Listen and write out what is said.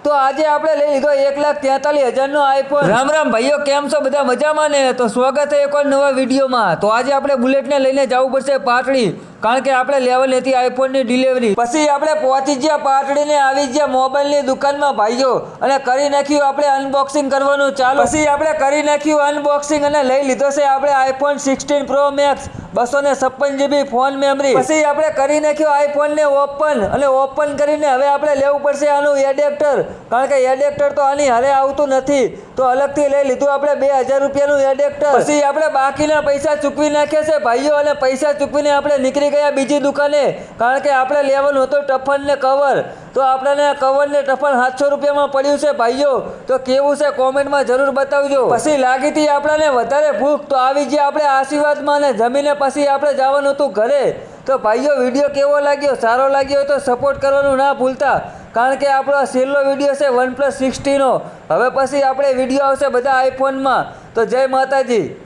તો આજે આપણે લઈ લીધો 1,43,000 આઈફોન। રામ રામ ભાઈઓ, કેમ છો બધા? મજામાં ને? તો સ્વાગત છે એક નવા વિડીયોમાં। તો આજે આપણે બુલેટને લઈને જવું પડશે પાટડી, કારણ કે આપણે લેવલ નથી આઈફોનની ડિલિવરી। પછી આપણે પહોંચી ગયા પાટડીને, આવી ગયા મોબાઈલની દુકાનમાં ભાઈઓ, અને કરી નાખ્યું આપણે અનબોક્સિંગ કરવાનું ચાલુ। પછી આપણે કરી નાખ્યું અનબોક્સિંગ અને લઈ લીધો છે આપણે iPhone 16 pro max 256 GB phone memory. પછી આપણે કરી નાખ્યું આઈફોનને ઓપન, અને ઓપન કરીને હવે આપણે લેવું પડશે આનું એડેપ્ટર, કારણ કે એડેપ્ટર તો આની હારે આવતું નથી, તો અલગથી લઈ લીધું આપણે 2000 રૂપિયાનું એડેપ્ટર। પછી આપણે બાકીના પૈસા ચૂકવી નાખ્યા છે ભાઈઓ, અને પૈસા ચૂકવીને આપણે નીકળી ગયા બીજી દુકાને, કારણ કે આપણે લેવાનું હતું ટફન ને કવર। તો આપણને કવર ને ટફન 700 રૂપિયામાં પડ્યું છે ભાઈઓ। તો કેવું છે કોમેન્ટમાં જરૂર બતાવજો। પછી લાગી હતી આપણને વધારે ભૂખ, તો આવી ગયા આપણે આશીર્વાદમાં, અને જમીને પછી આપણે જવાનું હતું ઘરે। તો ભાઈઓ, વિડીયો કેવો લાગ્યો? સારો લાગ્યો હોય તો સપોર્ટ કરવાનું ના ભૂલતા, કારણ કે આપણો આ છેલ્લો વિડીયો છે OnePlus 60 નો। હવે પછી આપણે વિડીયો આવશે બધા આઈફોનમાં। તો જય માતાજી।